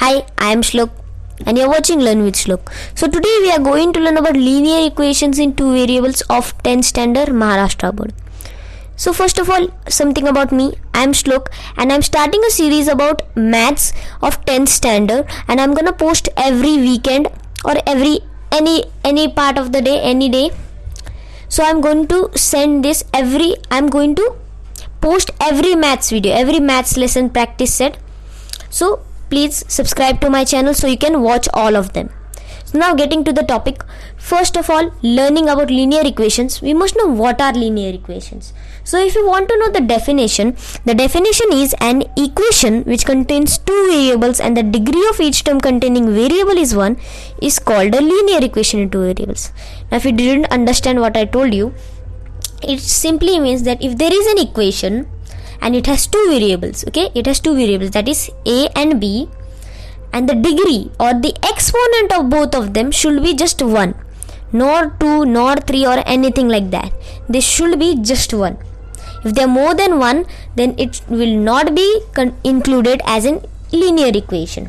Hi, I am Shlok and you are watching Learn with Shlok. So today we are going to learn about linear equations in two variables of 10th standard Maharashtra board. So first of all, something about me. I am Shlok and I am starting a series about maths of 10th standard, and I am gonna post every weekend or any part of the day, any day. So I am going to send this I am going to post every maths video, every maths lesson practice set. So please subscribe to my channel so you can watch all of them. So now getting to the topic. First of all, learning about linear equations, we must know what are linear equations. So if you want to know the definition is an equation which contains two variables and the degree of each term containing variable is 1 is called a linear equation in two variables. Now if you didn't understand what I told you, it simply means that if there is an equation and it has two variables, that is a and b, and the degree or the exponent of both of them should be just 1, nor 2 nor 3 or anything like that. They should be just 1. If they are more than 1, then it will not be included as a linear equation.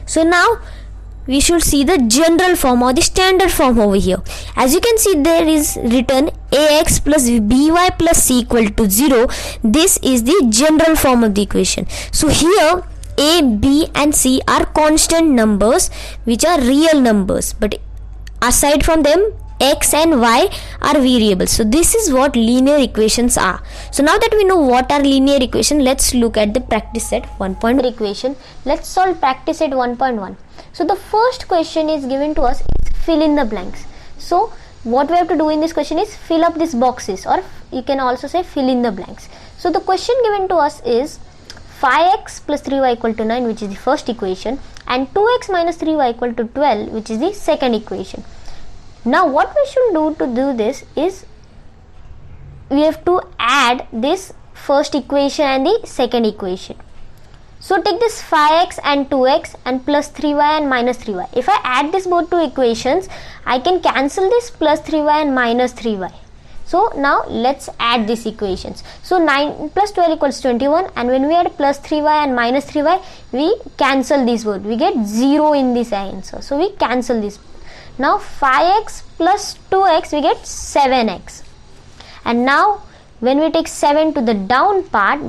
So now we should see the general form or the standard form over here. As you can see, there is written ax plus by plus c equal to 0. This is the general form of the equation. So here a, b and c are constant numbers which are real numbers, but aside from them x and y are variables. So this is what linear equations are. So now that we know what are linear equation, let's look at the practice set 1.1 equation. Let's solve practice set 1.1. So the first question is given to us is fill in the blanks. So what we have to do in this question is fill up these boxes, or you can also say fill in the blanks. So the question given to us is 5x plus 3y equal to 9, which is the first equation, and 2x minus 3y equal to 12, which is the second equation. Now what we should do to do this is we have to add this first equation and the second equation. So take this 5x and 2x and plus 3y and minus 3y. If I add this both two equations, I can cancel this plus 3y and minus 3y. So now let's add these equations. So 9 plus 12 equals 21, and when we add plus 3y and minus 3y, we cancel this both. We get 0 in this answer. So we cancel this. Now 5x plus 2x, we get 7x. And now when we take 7 to the down part,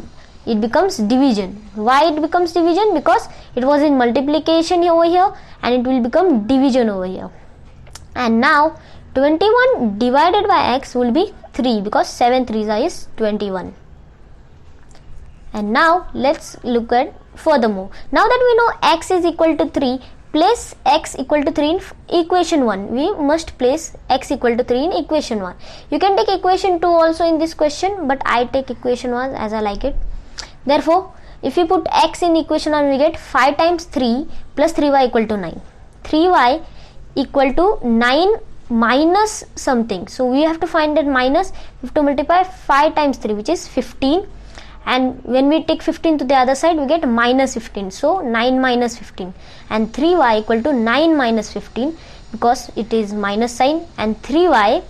it becomes division. Why it becomes division? Because it was in multiplication over here and it will become division over here. And now 21 divided by x will be 3, because 7 3s is 21. And now let's look at furthermore. Now that we know x is equal to 3, place x equal to 3 in equation 1. We must place x equal to 3 in equation 1. You can take equation 2 also in this question, but I take equation 1 as I like it. Therefore, if we put x in equation 1, we get 5 times 3 plus 3y equal to 9. 3y equal to 9 minus something. So we have to find that minus. We have to multiply 5 times 3, which is 15. And when we take 15 to the other side, we get minus 15. So 9 minus 15. And 3y equal to 9 minus 15, because it is minus sign, and 3y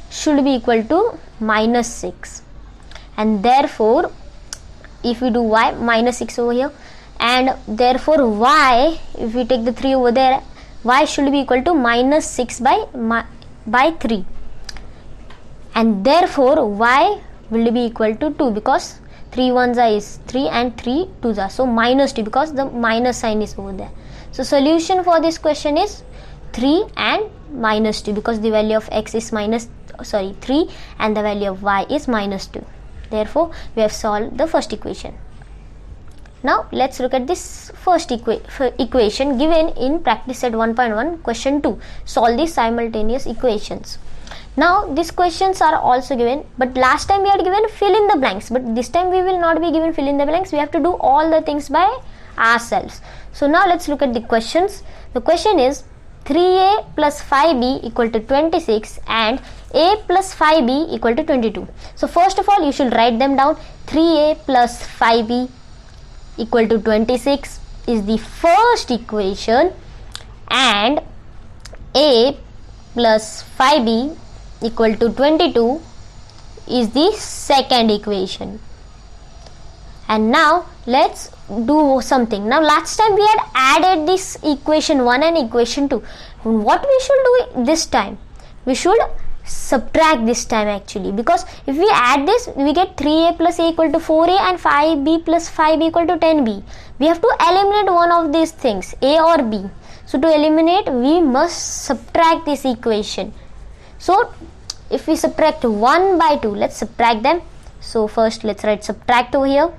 should be equal to minus 6. And therefore, if we do y, minus 6 over here, and therefore y, if we take the 3 over there, y should be equal to minus 6 by 3. And therefore y will be equal to 2, because 3 1s are is 3 and 3 2s are. So minus 2, because the minus sign is over there. So solution for this question is 3 and minus 2, because the value of x is 3 and the value of y is minus 2. Therefore, we have solved the first equation. Now let's look at this first equation given in practice set 1.1 question 2. Solve these simultaneous equations. Now these questions are also given, but last time we had given fill in the blanks, but this time we will not be given fill in the blanks. We have to do all the things by ourselves. So now let's look at the questions. The question is 3a plus 5b equal to 26 and a plus 5b equal to 22. So first of all, you should write them down. 3a plus 5b equal to 26 is the first equation, and a plus 5b equal to 22 is the second equation. And now let's do something. Now last time we had added this equation 1 and equation 2. What we should do this time? We should subtract this time actually, because if we add this, we get 3a plus a equal to 4a and 5b plus 5b equal to 10b. We have to eliminate one of these things, a or b. So to eliminate, we must subtract this equation. So if we subtract 1 by 2, let's subtract them. So first let's write subtract over here,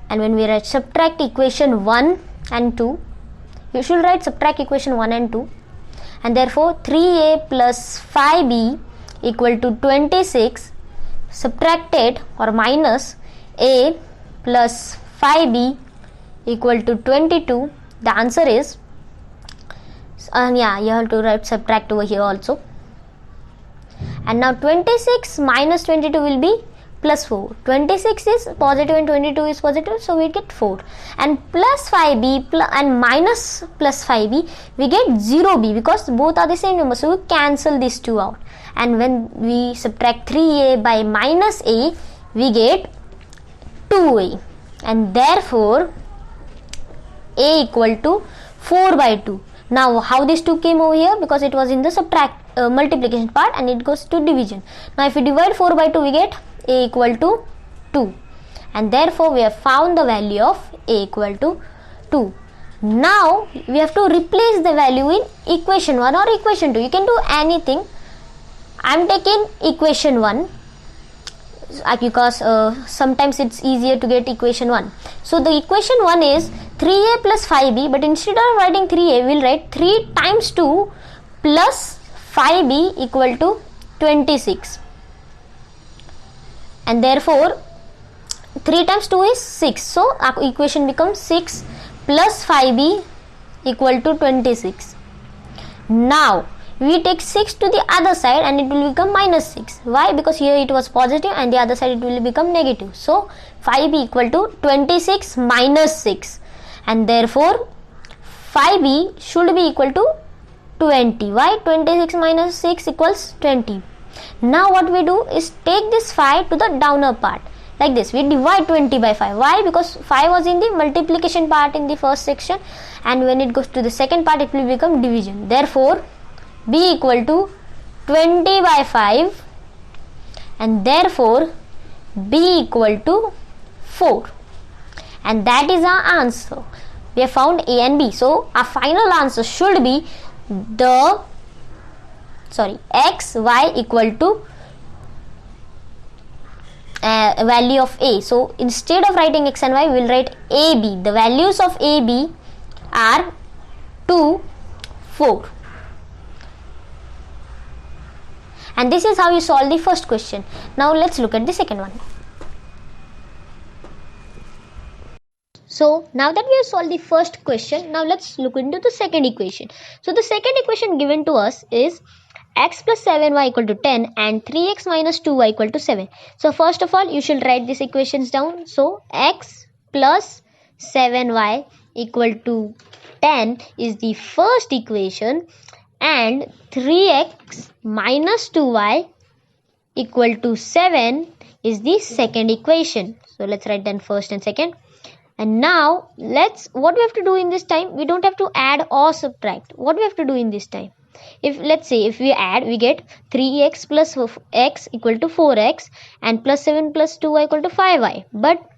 and when we write subtract equation 1 and 2, you should write subtract equation 1 and 2, and therefore 3a plus 5b equal to 26 subtracted or minus a plus 5b equal to 22. The answer is, you have to write subtract over here also. And now 26 minus 22 will be plus 4. 26 is positive and 22 is positive, so we get 4. And plus 5b and minus plus 5b, we get 0b, because both are the same number, so we cancel these two out. And when we subtract 3a by minus a, we get 2a, and therefore a equal to 4 by 2. Now how this 2 came over here? Because it was in the multiplication part and it goes to division. Now if we divide 4 by 2, we get a equal to 2, and therefore we have found the value of a equal to 2. Now we have to replace the value in equation 1 or equation 2. You can do anything. I am taking equation 1 because sometimes it's easier to get equation 1. So the equation 1 is 3a plus 5b, but instead of writing 3a, we will write 3 times 2 plus 5b equal to 26. And therefore 3 times 2 is 6. So our equation becomes 6 plus 5b equal to 26. Now we take 6 to the other side and it will become minus 6. Why? Because here it was positive and the other side it will become negative. So 5b equal to 26 minus 6, and therefore 5b should be equal to 20. Why? 26 minus 6 equals 20. Now what we do is take this 5 to the downer part. Like this, we divide 20 by 5. Why? Because 5 was in the multiplication part in the first section, and when it goes to the second part, it will become division. Therefore b equal to 20 by 5, and therefore b equal to 4. And that is our answer. We have found a and b. So our final answer should be x, y equal to value of a. So instead of writing x and y, we will write ab. The values of ab are 2, 4. And this is how you solve the first question. Now let's look at the second one. So now that we have solved the first question, now let's look into the second equation. So the second equation given to us is x plus 7y equal to 10 and 3x minus 2y equal to 7. So first of all, you should write these equations down. So x plus 7y equal to 10 is the first equation, and 3x minus 2y equal to 7 is the second equation. So let's write them first and second. And now what we have to do in this time, we don't have to add or subtract. What we have to do in this time, let's say if we add, we get 3x plus x equal to 4x and plus 7 plus 2y equal to 5y. But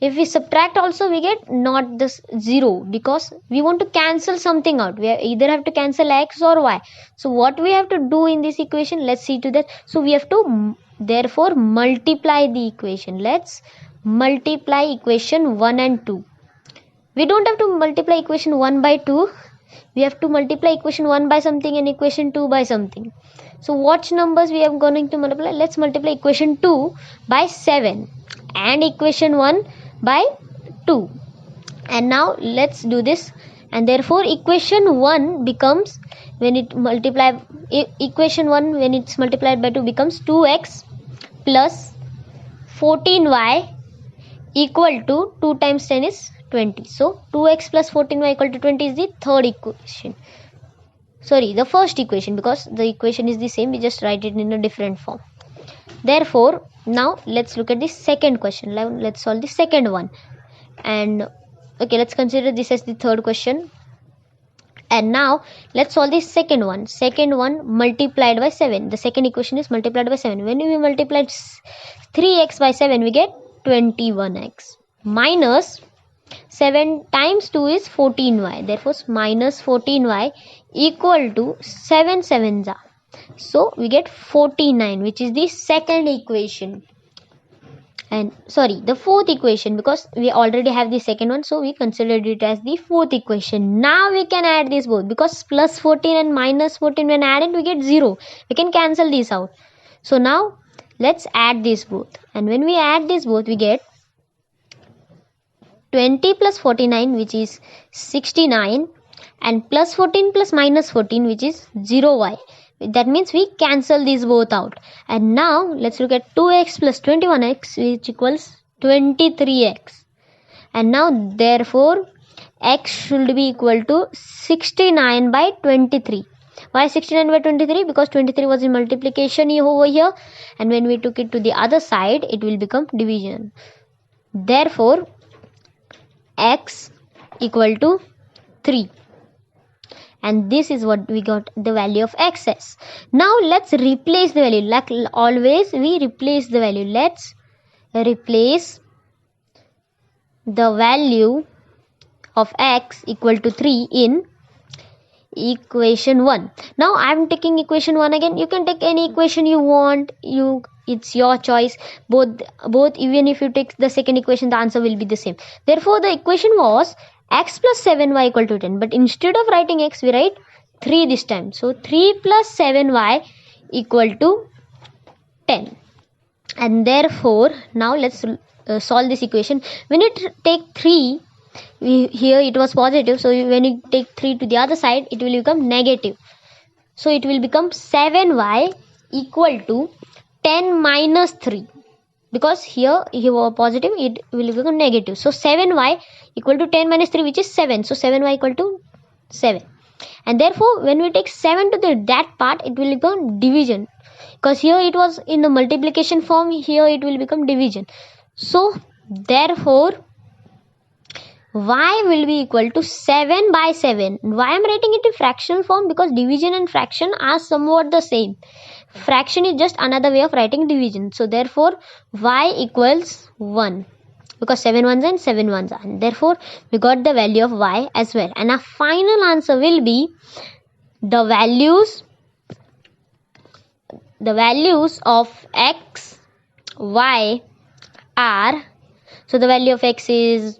if we subtract also, we get not this 0, because we want to cancel something out. We either have to cancel x or y. So what we have to do in this equation, let's see to that. So we have to therefore multiply the equation. Let's multiply equation 1 and 2. We don't have to multiply equation 1 by 2. We have to multiply equation 1 by something and equation 2 by something. So what numbers we are going to multiply? Let's multiply equation 2 by 7 and equation 1 by 2. And now let's do this. And therefore equation 1 becomes, when it multiply, equation 1 when it's multiplied by 2 becomes 2x plus 14y equal to 2 times 10 is 20. So 2x plus 14y equal to 20 is the third equation. Sorry, the first equation, because the equation is the same, we just write it in a different form. Therefore Now let's look at the second question. Let's solve the second one. And okay, let's consider this as the third question. And now let's solve the second one. Second one multiplied by 7. The second equation is multiplied by 7. When we multiply 3x by 7, we get 21x minus 7 times 2 is 14y. Therefore minus 14y equal to 7 sevens are. So we get 49, which is the second equation. And sorry, the fourth equation, because we already have the second one, so we considered it as the fourth equation. Now we can add these both, because plus 14 and minus 14 when added we get 0. We can cancel these out. So now let's add these both, and when we add these both we get 20 plus 49, which is 69, and plus 14 plus minus 14, which is 0y. That means we cancel these both out. And now let's look at 2x plus 21x, which equals 23x. And now therefore x should be equal to 69 by 23. Why 69 by 23? Because 23 was in multiplication over here, and when we took it to the other side it will become division. Therefore x equal to 3. And this is what we got, the value of x as. Now let's replace the value. Like always we replace the value. Let's replace the value of x equal to 3 in equation 1. Now I am taking equation 1 again. You can take any equation you want. It's your choice. Both even if you take the second equation, the answer will be the same. Therefore the equation was x plus 7y equal to 10, but instead of writing x we write 3 this time. So 3 plus 7y equal to 10. And therefore now let's solve this equation. When you take 3, here it was positive, so when you take 3 to the other side it will become negative. So it will become 7y equal to 10 minus 3. Because here was positive, it will become negative. So 7y equal to 10 minus 3, which is 7. So 7y equal to 7. And therefore when we take 7 to that part, it will become division. Because here it was in the multiplication form, here it will become division. So therefore y will be equal to 7 by 7. Why I am writing it in fractional form? Because division and fraction are somewhat the same. Fraction is just another way of writing division. So therefore y equals 1, because 7 ones and 7 ones are. And therefore we got the value of y as well. And our final answer will be the values of x, y are, so the value of x is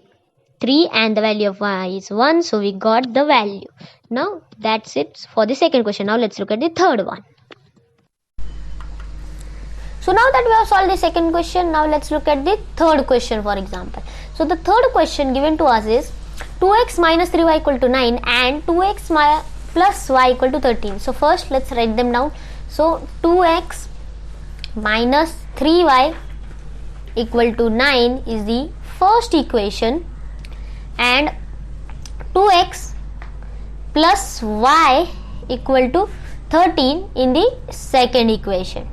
3 and the value of y is 1. So we got the value. Now that's it for the second question. Now let's look at the third one. So now that we have solved the second question, now let's look at the third question, for example. So the third question given to us is 2x minus 3y equal to 9 and 2x plus y equal to 13. So first let's write them down. So 2x minus 3y equal to 9 is the first equation, and 2x plus y equal to 13 in the second equation.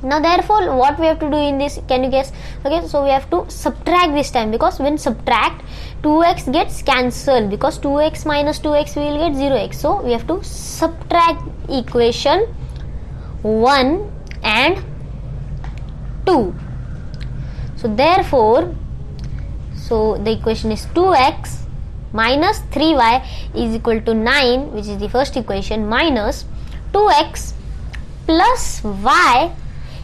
Now therefore what we have to do in this, can you guess? Okay, so we have to subtract this time, because when subtract 2x gets cancelled, because 2x minus 2x we will get 0x. So we have to subtract equation 1 and 2. So therefore, so the equation is 2x minus 3y is equal to 9, which is the first equation, minus 2x plus y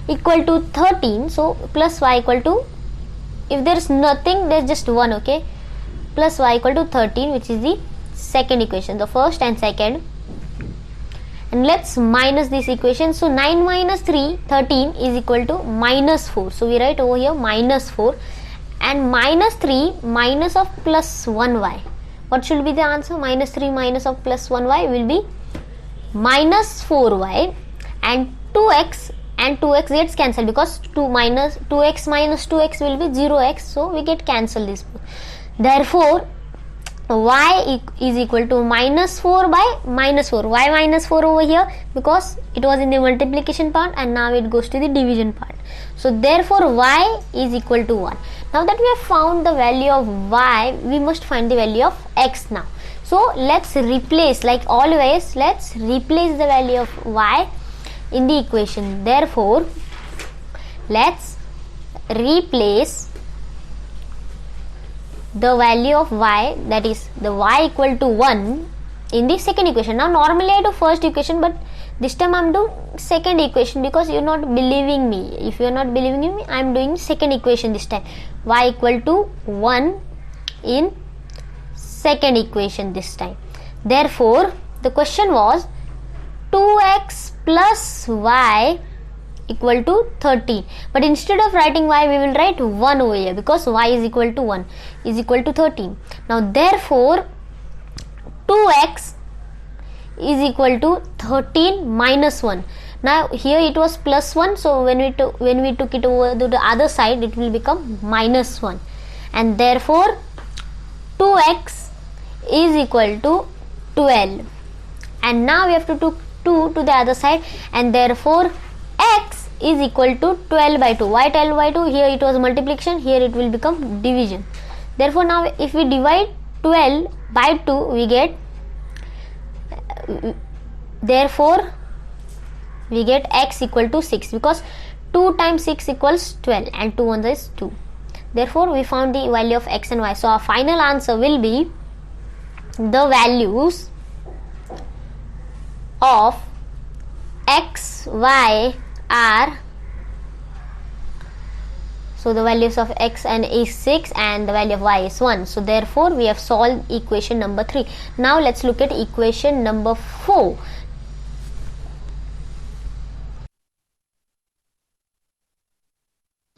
equal to 13. So plus y equal to, if there is nothing, there is just 1, okay, plus y equal to 13, which is the second equation, the first and second. And let's minus this equation. So 9 minus 3, 13 is equal to minus 4. So we write over here minus 4, and minus 3 minus of plus 1y. What should be the answer? Minus 3 minus of plus 1y will be minus 4y, and 2x and 2x gets cancelled, because 2x minus 2x will be 0x. So we get cancelled this. Therefore y is equal to minus 4 by minus 4. Why minus 4 over here? Because it was in the multiplication part and now it goes to the division part. So therefore y is equal to 1. Now that we have found the value of y, we must find the value of x now. So let's replace, like always, let's replace the value of y in the equation. Therefore let's replace the value of y, that is the y equal to 1 in the second equation. Now normally I do first equation, but this time I am doing second equation because you are not believing me. If you are not believing me, I am doing second equation this time. Y equal to 1 in second equation this time. Therefore the question was 2x plus y equal to 13, but instead of writing y we will write 1 over here because y is equal to 1 is equal to 13. Now therefore 2x is equal to 13 minus 1. Now here it was plus 1, so when we took it over to the other side, it will become minus 1, and therefore 2x is equal to 12. And now we have to take 2 to the other side, and therefore x is equal to 12 by 2. Why 12 by 2? Here it was multiplication, here it will become division. Therefore now if we divide 12 by 2, we get, therefore we get x equal to 6, because 2 times 6 equals 12 and 2 1 is 2. Therefore we found the value of x and y. So our final answer will be the values of x, y are, so the values of x and is 6 and the value of y is 1. So therefore we have solved equation number 3. Now let's look at equation number 4.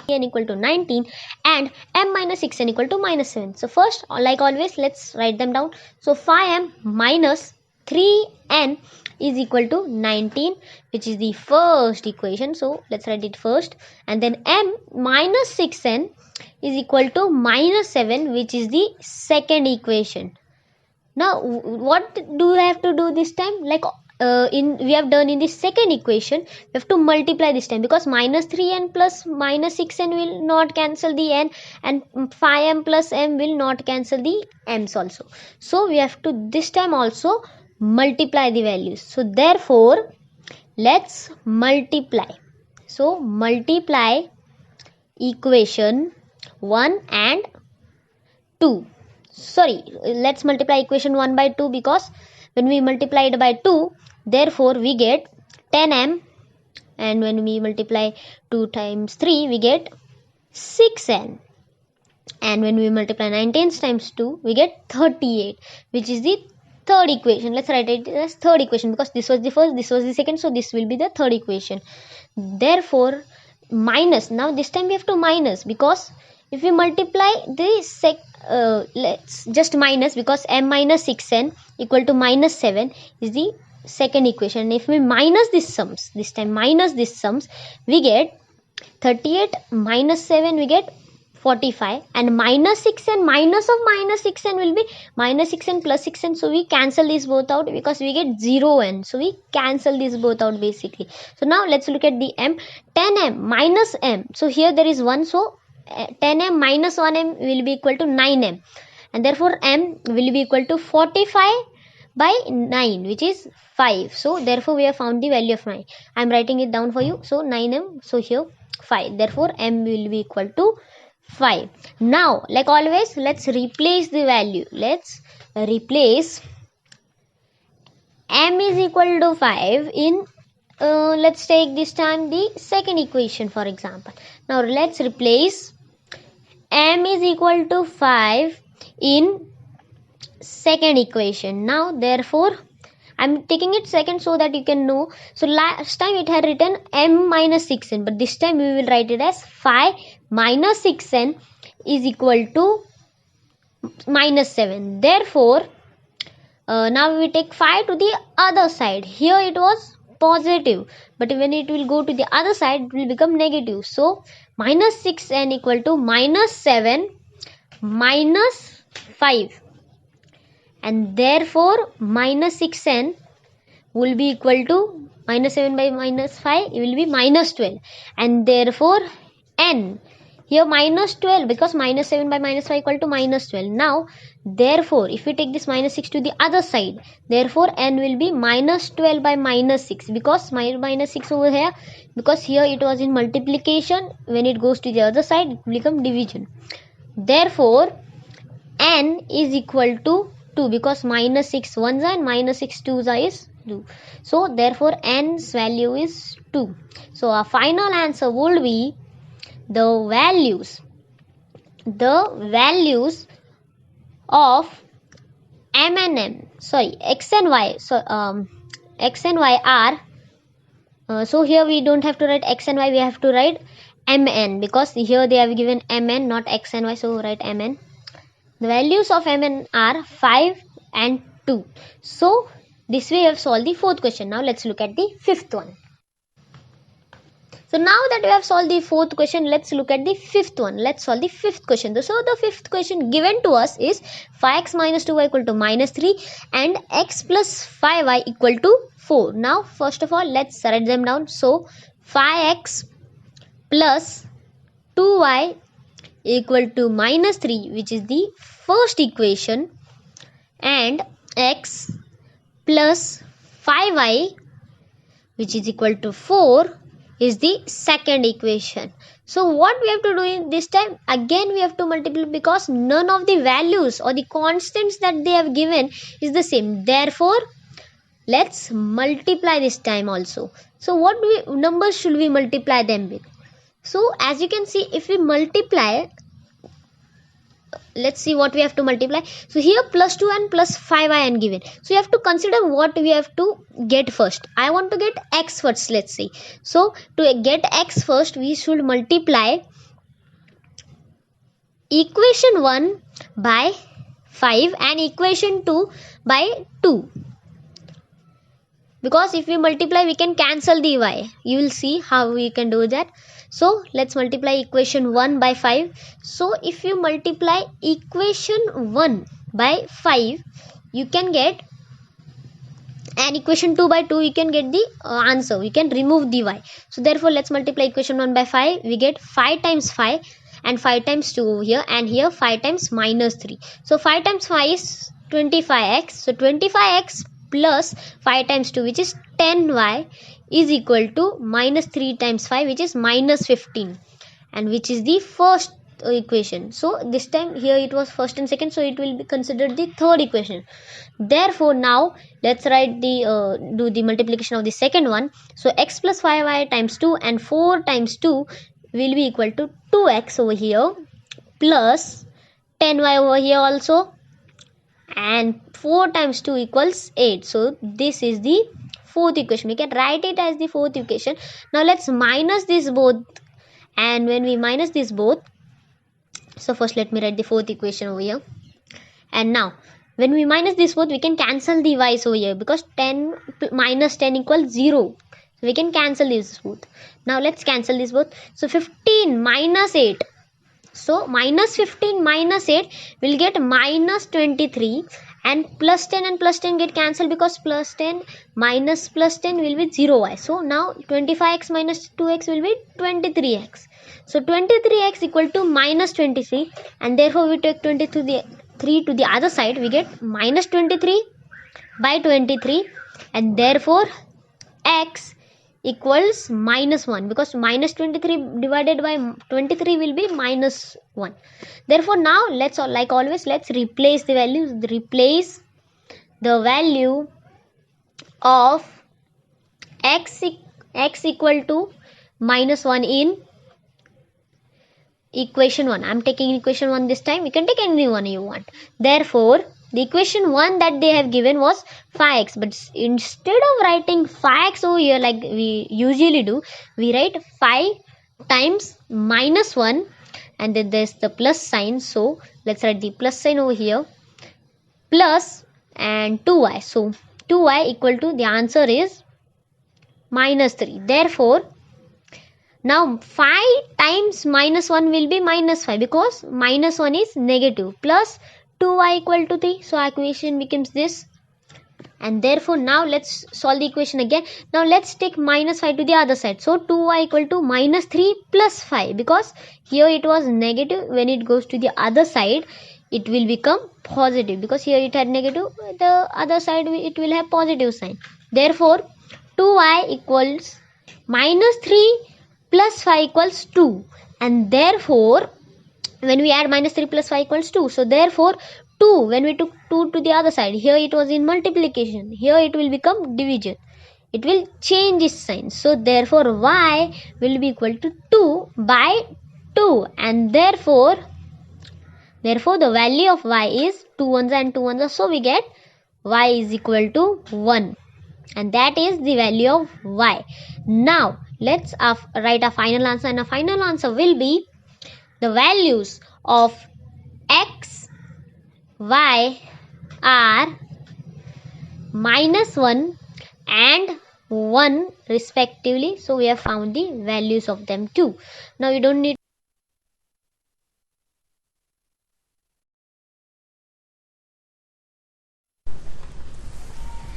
N equal to 19 and m minus 6n equal to minus 7. So first, like always, let's write them down. So 5m minus 3n is equal to 19, which is the first equation. So let's write it first, and then m minus 6n is equal to minus 7, which is the second equation. Now what do I have to do this time? Like we have done in the second equation, we have to multiply this time, because minus 3n plus minus 6n will not cancel the n, and 5m plus m will not cancel the m's also. So we have to this time also multiply the values. So therefore let's multiply. So multiply equation 1 and 2. Sorry, let's multiply equation 1 by 2, because when we multiply it by 2, therefore we get 10m, and when we multiply 2 times 3 we get 6n, and when we multiply 19 times 2 we get 38, which is the third equation. Let's write it as third equation, because this was the first, this was the second, so this will be the third equation. Therefore minus, now this time we have to minus, because if we multiply the let's just minus, because m minus 6n equal to minus 7 is the second equation. If we minus these sums, this time minus these sums, we get 38 minus 7 we get 45, and minus 6n minus of minus 6n will be minus 6n plus 6n, so we cancel these both out because we get 0n, so we cancel these both out basically. So now let's look at the m. 10m minus m, so here there is 1, so 10m minus 1m will be equal to 9m, and therefore m will be equal to 45 by 9, which is 5. So therefore we have found the value of 9. I am writing it down for you. So 9m, so here 5, therefore m will be equal to 5. Now like always, let's replace the value. Let's replace m is equal to 5 in let's take this time the second equation, for example. Now let's replace m is equal to 5 in second equation. Now therefore I'm taking it second so that you can know. So last time it had written m minus 6n, but this time we will write it as 5 minus 6n is equal to minus 7. Therefore now we take 5 to the other side. Here it was positive, but when it will go to the other side it will become negative. So minus 6n equal to minus 7 minus 5. and therefore minus 6n will be equal to minus 7 by minus 5 will be minus 12, and therefore n here minus 12, because minus 7 by minus 5 equal to minus 12. Now therefore if we take this minus 6 to the other side, therefore n will be minus 12 by minus 6, because minus 6 over here, because here it was in multiplication, when it goes to the other side it will become division. Therefore n is equal to 2, because minus 6 ones and minus 6 twos is 2. So therefore n's value is 2. So our final answer would be the values of m and n, sorry, x and y. So x and y are so here we don't have to write x and y, we have to write mn, because here they have given mn, not x and y, so write mn. The values of mn are 5 and 2. So this way we have solved the fourth question. Now let's look at the fifth one. So now that we have solved the fourth question, let's look at the fifth one. Let's solve the fifth question. So the fifth question given to us is 5x minus 2y equal to minus 3 and x plus 5y equal to 4. Now first of all let's write them down. So 5x plus 2y equal to minus 3, which is the first equation, and x plus 5y which is equal to 4 is the second equation. So what we have to do in this time, again we have to multiply, because none of the values or the constants that they have given is the same. Therefore let's multiply this time also. So what numbers should we multiply them with? So as you can see, if we multiply, let's see what we have to multiply. So here plus 2 and plus 5y given. So you have to consider what we have to get first. I want to get x first, let's say. So to get x first, we should multiply equation 1 by 5 and equation 2 by 2. Because if we multiply, we can cancel the y. You will see how we can do that. So let's multiply equation 1 by 5. So if you multiply equation 1 by 5, you can get, and equation 2 by 2, you can get the answer. We can remove the y. So therefore let's multiply equation 1 by 5. We get 5 times 5 and 5 times 2 here, and here 5 times minus 3. So 5 times 5 is 25x. So 25x plus 5 times 2, which is 10y, is equal to minus 3 times 5, which is minus 15, and which is the first equation. So this time here it was first and second, so it will be considered the third equation. Therefore now let's write the do the multiplication of the second one. So x plus 5y times 2 and 4 times 2 will be equal to 2x over here, plus 10y over here also, and 4 times 2 equals 8. So this is the fourth equation. We can write it as the fourth equation. Now let's minus this both, and when we minus this both, so first let me write the fourth equation over here. And now when we minus this both, we can cancel the y's over here, because 10 minus 10 equals 0. So we can cancel this both. Now let's cancel this both. So 15 minus 8. So minus 15 minus 8 will get minus 23, and plus 10 and plus 10 get cancelled, because plus 10 minus plus 10 will be 0y. So now 25x minus 2x will be 23x. So 23x equal to minus 23, and therefore we take 23 to the other side, we get minus 23 by 23, and therefore x equals minus 1, because minus 23 divided by 23 will be minus 1. Therefore now let's, like always, let's replace the values. Replace the value of x equal to minus 1 in equation 1. I'm taking equation 1 this time. You can take any one you want. Therefore the equation 1 that they have given was 5x, but instead of writing 5x over here like we usually do, we write 5 times minus 1, and then there's the plus sign. So let's write the plus sign over here, plus and 2y. So 2y equal to, the answer is minus 3. Therefore now 5 times minus 1 will be minus 5, because minus 1 is negative, plus 2y equal to 3. So our equation becomes this. And therefore now let's solve the equation again. Now let's take minus 5 to the other side. So 2y equal to minus 3 plus 5, because here it was negative. When it goes to the other side, it will become positive, because here it had negative, the other side it will have positive sign. Therefore 2y equals minus 3 plus 5 equals 2. And therefore when we add minus 3 plus 5 equals 2, so therefore 2, when we took 2 to the other side, here it was in multiplication, here it will become division, it will change its sign. So therefore y will be equal to 2 by 2, and therefore the value of y is 2 ones and 2 ones, so we get y is equal to 1, and that is the value of y. Now let's write a final answer, and a final answer will be the values of x, y are minus 1 and 1 respectively. So we have found the values of them too. Now you don't need.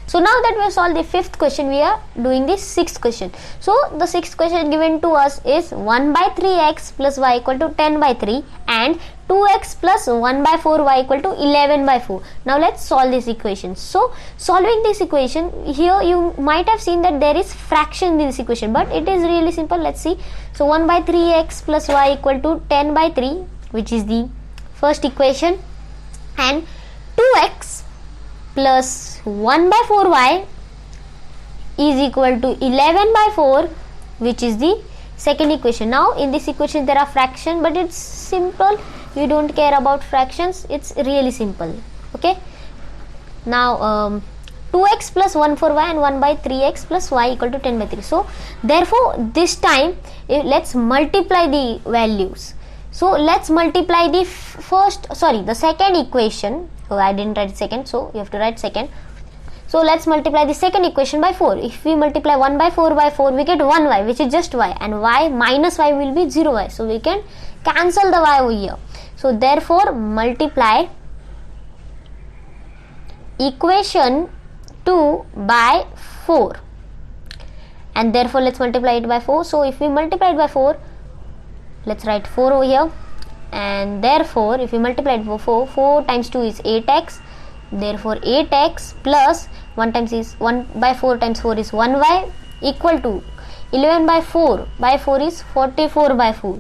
So now that we have solved the fifth question, we are doing the sixth question. So the sixth question given to us is 1 by 3x plus y equal to 10 by 3 and 2x plus 1 by 4 y equal to 11 by 4. Now let's solve this equation. So solving this equation, here you might have seen that there is fraction in this equation, but it is really simple. Let's see. So 1 by 3x plus y equal to 10 by 3, which is the first equation, and 2x plus 1 by 4y is equal to 11 by 4, which is the second equation. Now in this equation there are fractions, but it's simple, you don't care about fractions, it's really simple. Okay, now 2x plus 1 for y and 1 by 3x plus y equal to 10 by 3. So therefore this time let's multiply the values. So let's multiply the second equation. Oh, I didn't write second, so you have to write second. So let's multiply the second equation by 4. If we multiply 1 by 4 by 4, we get 1y, which is just y, and y minus y will be 0y. So we can cancel the y over here. So therefore multiply equation 2 by 4, and therefore let's multiply it by 4. So if we multiply it by 4, let's write 4 over here, and therefore if we multiply it by 4 times 2 is 8x, therefore 8x plus 1 by 4 times 4 is 1y equal to 11 by 4 is 44 by 4,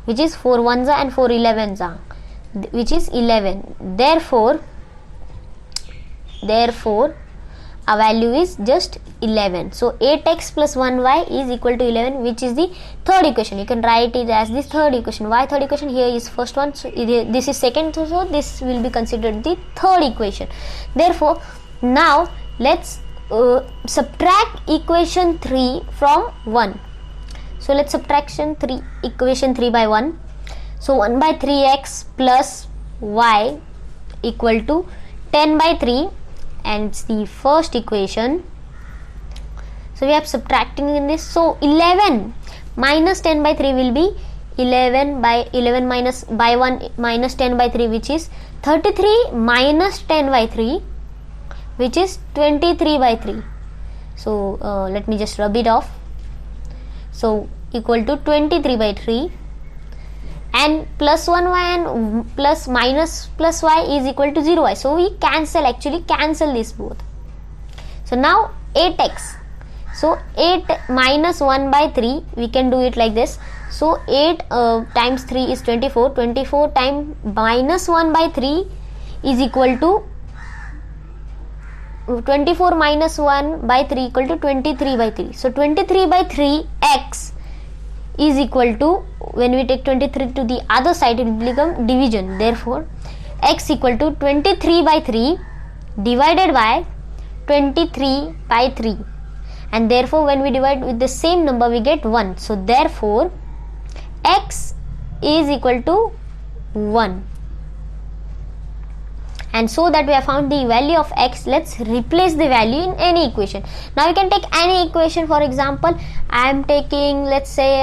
which is 4 ones and 4 11s are, which is 11. Therefore a value is just 11. So 8x plus 1y is equal to 11, which is the third equation. You can write it as the third equation. Why third equation? Here is first one, so this is second, so this will be considered the third equation. Therefore now let's subtract equation 3 from 1. So let's subtraction 3 equation 3 by 1. So 1 by 3x plus y equal to 10 by 3, and it's the first equation. So we are subtracting in this. So 11 minus 10 by 3 will be 11 minus by 1 minus 10 by 3, which is 33 minus 10 by 3, which is 23 by 3. So let me just rub it off. So equal to 23 by 3, and plus 1y and plus minus plus y is equal to 0y. So we cancel this both. So now 8x. So 8 minus 1 by 3, we can do it like this. So 8 times 3 is 24. 24 times minus 1 by 3 is equal to 24 minus 1 by 3 equal to 23 by 3. So 23 by 3 x is equal to, when we take 23 to the other side, it will become division. Therefore x equal to 23 by 3 divided by 23 by 3, and therefore when we divide with the same number we get 1. So therefore x is equal to 1. And so that we have found the value of x, let's replace the value in any equation. Now you can take any equation. For example, I am taking, let's say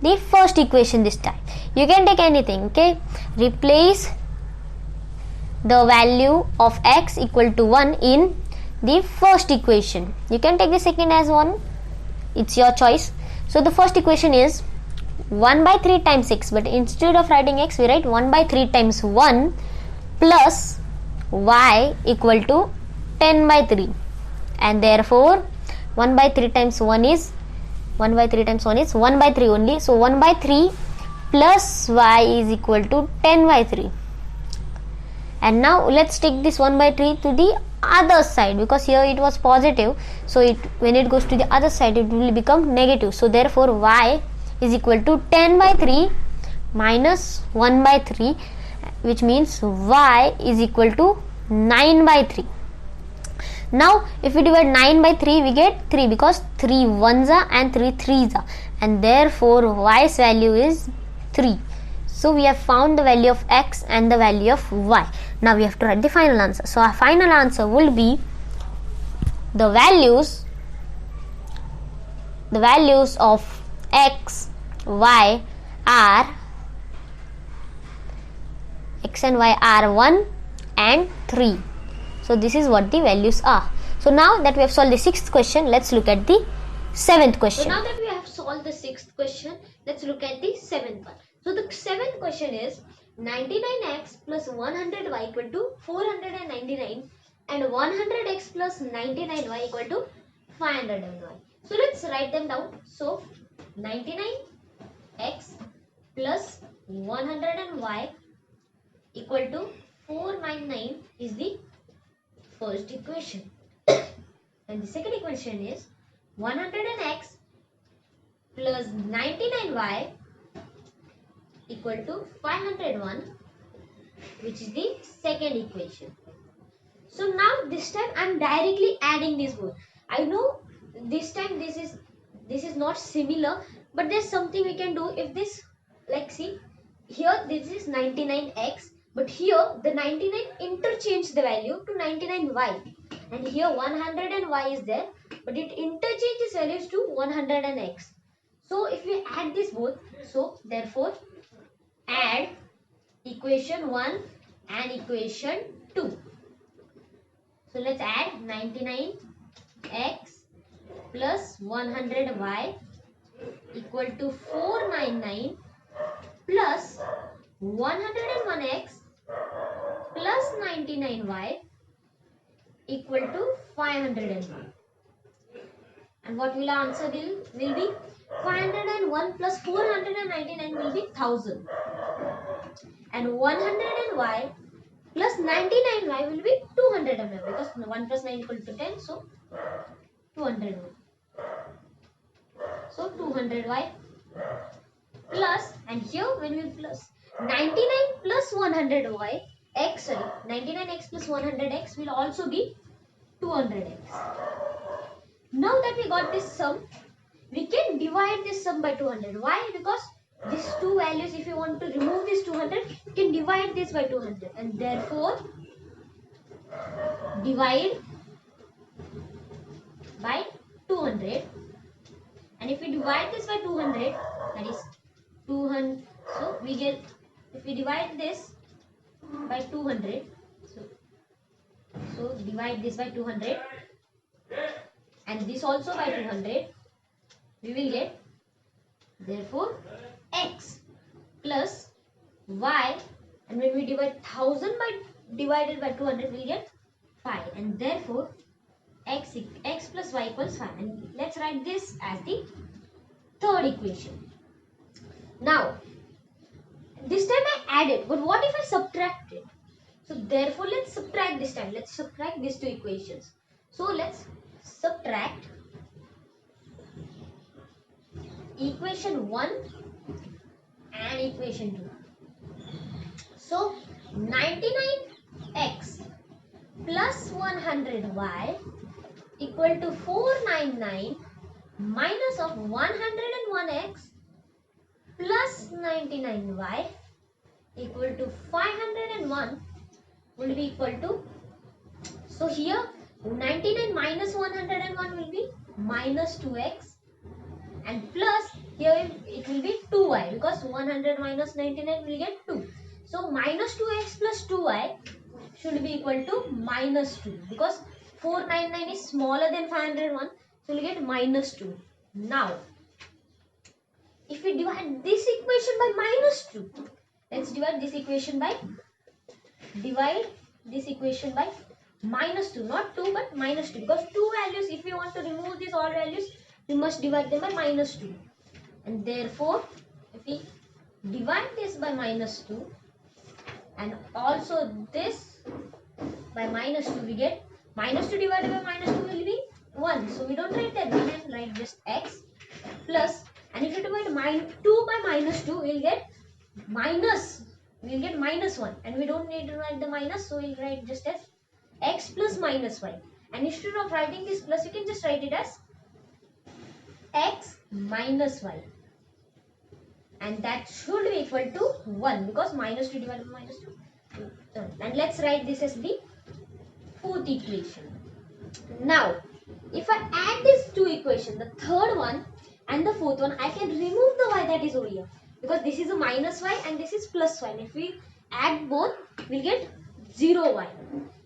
the first equation this time. You can take anything. Okay, replace the value of x equal to 1 in the first equation. You can take the second as 1, it's your choice. So the first equation is 1 by 3 times x, but instead of writing x we write 1 by 3 times 1 plus y equal to 10 by 3, and therefore 1 by 3 times 1 is 1 by 3 times 1 is 1 by 3 only. So 1 by 3 plus y is equal to 10 by 3. And now let's take this 1 by 3 to the other side, because here it was positive, so when it goes to the other side it will become negative. So therefore y is equal to 10 by 3 minus 1 by 3, which means y is equal to 9 by 3. Now if we divide 9 by 3 we get 3, because 3 ones are and 3 threes are, and therefore y's value is 3. So we have found the value of x and the value of y. Now we have to write the final answer. So our final answer will be the values of x, y are x and y are 1 and 3. So this is what the values are. So now that we have solved the 6th question, let's look at the 7th question. So now that we have solved the 6th question, let's look at the 7th one. So the 7th question is 99x plus 100y equal to 499 and 100x plus 99y equal to 500y. So let's write them down. So 99x plus 100y equal to 499 is the first equation. And the second equation is 100x plus 99y equal to 501, which is the second equation. So now this time I am directly adding these both. I know this time this is not similar, but there's something we can do. If this, like, see here this is 99x, but here the 99 interchange the value to 99y, and here 100 and y is there, but it interchanges values to 100 and x. So if we add this both, so therefore add equation 1 and equation 2. So let's add 99x plus 100y equal to 499 plus 101x plus 99y equal to 501. And what will our answer will be? 501 plus 499 will be 1000. And 100y plus 99y will be 200, because 1 plus 9 equal to 10, so 200. So 200y plus, and here when we plus 99 plus 100y x, sorry, 99x plus 100x will also be 200x. Now that we got this sum, we can divide this sum by 200. Why? Because these two values, if you want to remove this 200, you can divide this by 200, and therefore divide by 200. And if we divide this by 200, that is 200. So we get, if we divide this by 200, so divide this by 200 and this also by 200, we will get, therefore x plus y, and when we divide 1000 by divided by 200, we will get 5, and therefore x plus y equals 5. And let's write this as the third equation. Now this time I added, but what if I subtracted? So therefore let's subtract this time. Let's subtract these two equations. So let's subtract equation 1 and equation 2. So 99x plus 100y equal to 499 minus of 101x plus 99y equal to 501 will be equal to, so here 99 minus 101 will be minus 2x, and plus here it will be 2y, because 100 minus 99 will get 2. So minus 2x plus 2y should be equal to minus 2 because 499 is smaller than 501. So we'll get minus 2. Now, if we divide this equation by minus 2, let's divide this equation by minus 2, not 2 but minus 2, because two values, if we want to remove these all values, we must divide them by minus 2. And therefore, if we divide this by minus 2 and also this by minus 2, we get minus 2 divided by minus 2 will be 1. So we don't write that 1 and write just x plus, and if you divide 2 by minus 2, we'll get minus 1, and we don't need to write the minus, so we'll write just as x plus minus y. And instead of writing this plus, you can just write it as x minus y, and that should be equal to 1 because minus 2 divided by minus 2. And let's write this as the fourth equation. Now, if I add these two equations, the third one and the fourth one, I can remove the y that is over here, because this is a minus y and this is plus y. And if we add both, we'll get 0y.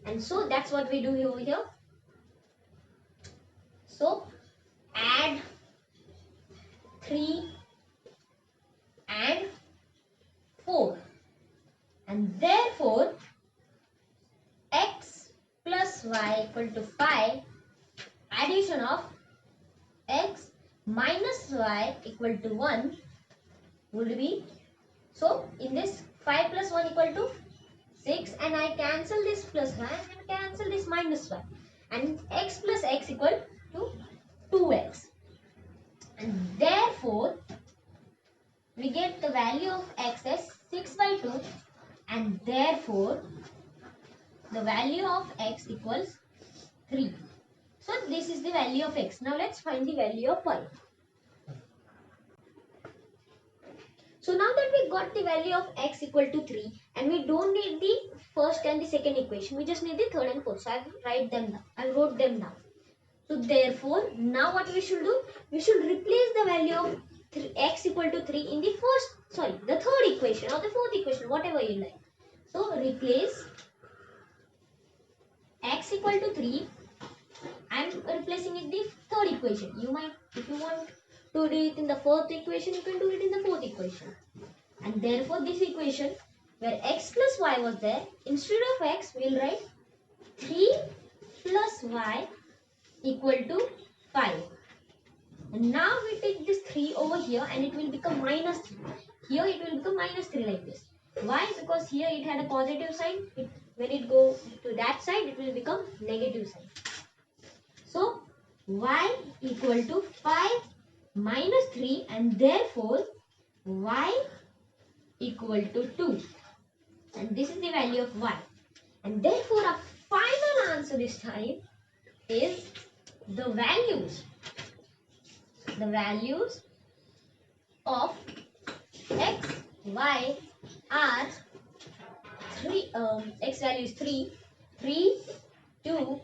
And so that's what we do over here. So add 3 and 4, and therefore x plus y equal to 5, addition of x minus y equal to 1 would be, so in this 5 plus 1 equal to 6, and I cancel this plus y and cancel this minus y, and x plus x equal to 2x, and therefore we get the value of x as 6 by 2, and therefore the value of x equals 3. So this is the value of x. Now let's find the value of y. So now that we got the value of x equal to 3, and we don't need the first and the second equation, we just need the third and fourth. So I wrote them down. So therefore, now what we should do? We should replace the value of x equal to 3 in the the third equation or the fourth equation, whatever you like. So replace x equal to 3. I am replacing it the third equation. You might, if you want to do it in the fourth equation, you can do it in the fourth equation. And therefore this equation where x plus y was there, instead of x we will write 3 plus y equal to 5. And now we take this 3 over here and it will become minus 3. Here it will become minus 3 like this. Why? Because here it had a positive sign. When it goes to that side, it will become negative sign. So y equal to 5 minus 3, and therefore y equal to 2. And this is the value of y. And therefore our final answer this time is the values of x, y are 3, x value is 3, 2,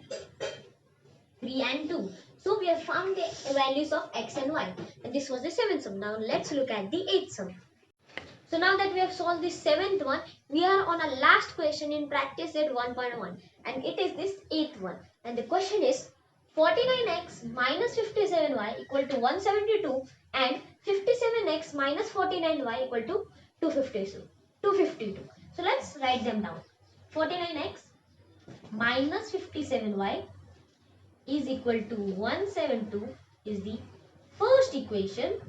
3 and 2. So we have found the values of x and y, and this was the 7th sum. Now let's look at the 8th sum. So now that we have solved the 7th one, we are on a last question in practice set 1.1, and it is this 8th one. And the question is 49x minus 57y equal to 172 and 57x minus 49y equal to 252. So let's write them down. 49x minus 57y is equal to 172 is the first equation,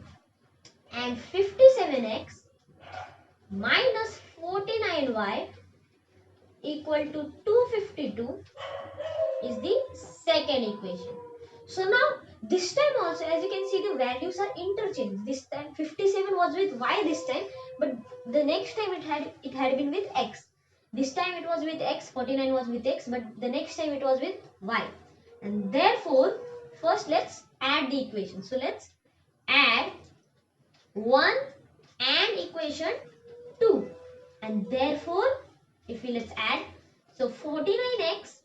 and 57x minus 49y equal to 252 is the second equation. So now this time also, as you can see, the values are interchanged. This time 57 was with y this time, but the next time it had been with x. This time it was with x, 49 was with x, but the next time it was with y. And therefore first let's add the equation. So let's add 1 and equation 2, and therefore if we let's add, so 49x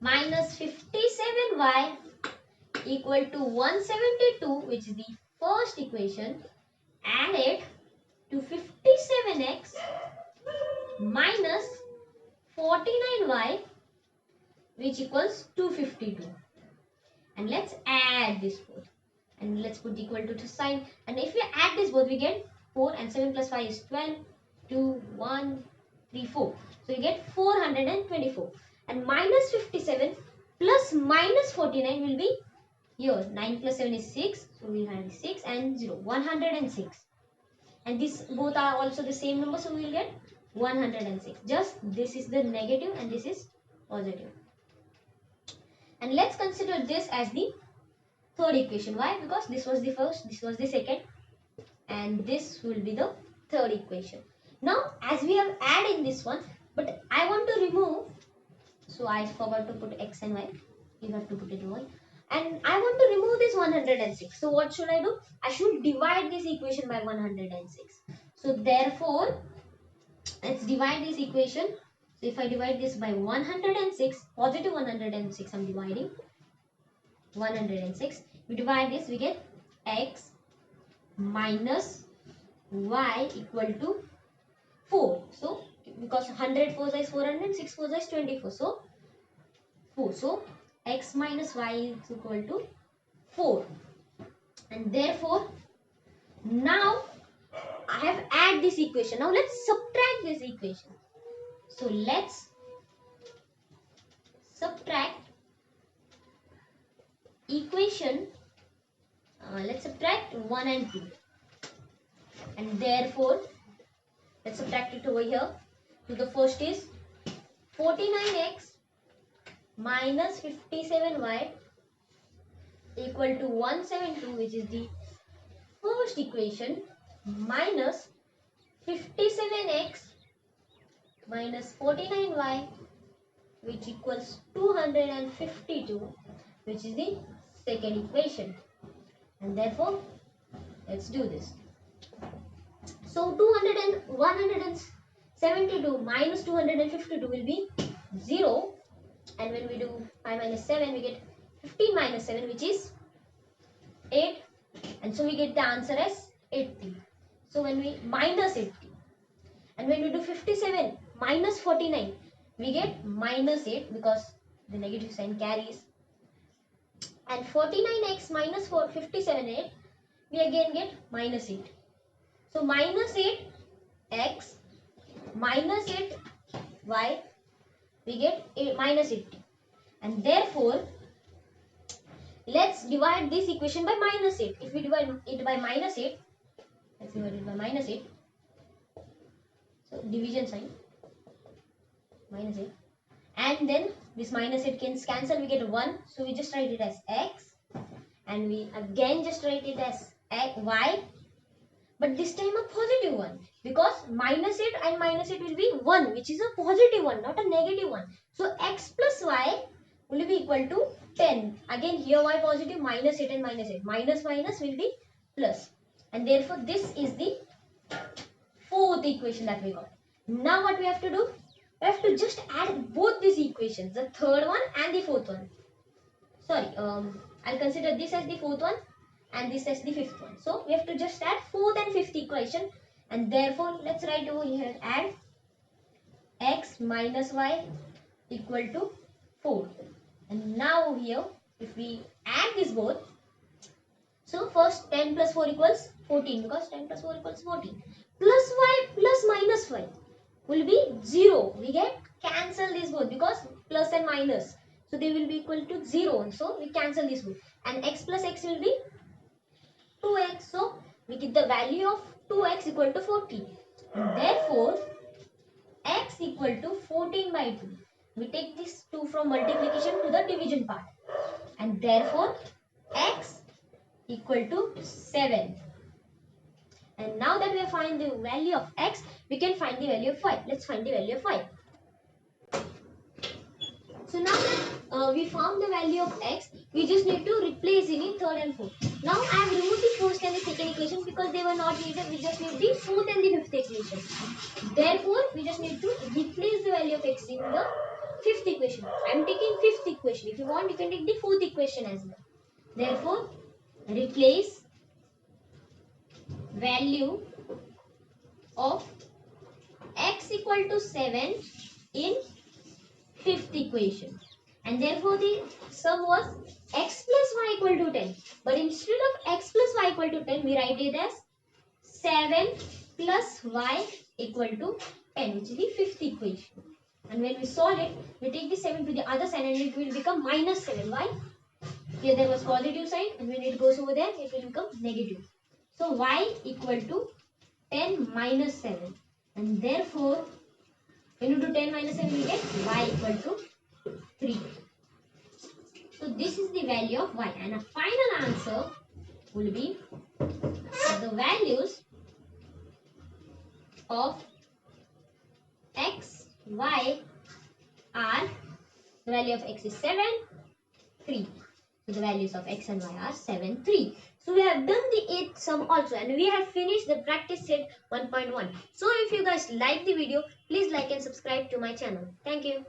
minus 57y equal to 172, which is the first equation, added to 57x minus 49y which equals 252. And let's add this both. And let's put equal to sign. And if we add this both, we get 4 and 7 plus 5 is 12. 2, 1, 3, 4. So you get 424. And minus 57 plus minus 49 will be here. 9 plus 7 is 6. So we'll have 6 and 0. 106. And this both are also the same number. So we'll get 106. Just this is the negative and this is positive. And let's consider this as the third equation. Why? Because this was the first, this was the second, and this will be the third equation. Now, as we have added this one, but I want to remove, so I forgot to put x and y. You have to put it y. And I want to remove this 106. So what should I do? I should divide this equation by 106. So therefore, let's divide this equation. So if I divide this by 106, positive 106, I'm dividing 106. We divide this, we get x minus y equal to 4. So because 100 4 is 400, 6 4 is 24. So 4. So x minus y is equal to 4. And therefore, now I have add this equation. Now let's subtract this equation. So let's subtract equation. Let's subtract 1 and 2. And therefore, let's subtract it over here. So the first is 49x minus 57y equal to 172, which is the first equation, minus 57x minus 49y which equals 252, which is the second equation. And therefore, let's do this. So 172 minus 252 will be 0. And when we do 5 minus 7, we get 15 minus 7, which is 8. And so we get the answer as 80. So when we minus 80. And when we do 57 minus 49, we get minus 8 because the negative sign carries. And 49x minus 57, we again get minus 8. So minus 8x minus 8y, we get minus 80. And therefore, let's divide this equation by minus 8. If we divide it by minus 8, let's divide it by minus 8. So division sign, minus 8. And then this minus 8 can cancel, we get 1. So we just write it as x. And we again just write it as y. But this time a positive one. Because minus 8 and minus 8 will be 1, which is a positive one, not a negative one. So x plus y will be equal to 10. Again here y positive, minus 8 and minus 8. Minus minus will be plus. And therefore this is the fourth equation that we got. Now what we have to do? We have to just add both these equations, the third one and the fourth one. Sorry, I'll consider this as the fourth one and this as the fifth one. So we have to just add fourth and fifth equation. And therefore, let's write over here, add x minus y equal to 4. And now here, if we add this both, so first 10 plus 4 equals 14, because 10 plus 4 equals 14. Plus y plus minus y will be 0. We get cancel these both because plus and minus. So they will be equal to 0. So we cancel this both. And x plus x will be 2x. So we get the value of 2x equal to 14. And therefore, x equal to 14 by 2. We take this 2 from multiplication to the division part. And therefore, x equal to 7. And now that we have found the value of x, we can find the value of y. Let's find the value of y. So now that we found the value of x, we just need to replace it in third and fourth. Now I have removed the first and the second equation because they were not needed. We just need the fourth and the fifth equation. Therefore, we just need to replace the value of x in the fifth equation. I am taking fifth equation. If you want, you can take the fourth equation as well. Therefore, replace value of x equal to 7 in fifth equation. And therefore the sum was x plus y equal to 10. But instead of x plus y equal to 10, we write it as 7 plus y equal to 10, which is the fifth equation. And when we solve it, we take the 7 to the other side and it will become minus 7. Why? Here there was positive sign, and when it goes over there, it will become negative. So y equal to 10 minus 7. And therefore, when you do 10 minus 7, we get y equal to 3. So this is the value of y, and a final answer will be the values of x, y are, the value of x is 7, 3. So the values of x and y are 7, 3. So we have done the 8th sum also, and we have finished the practice set 1.1. So if you guys like the video, please like and subscribe to my channel. Thank you.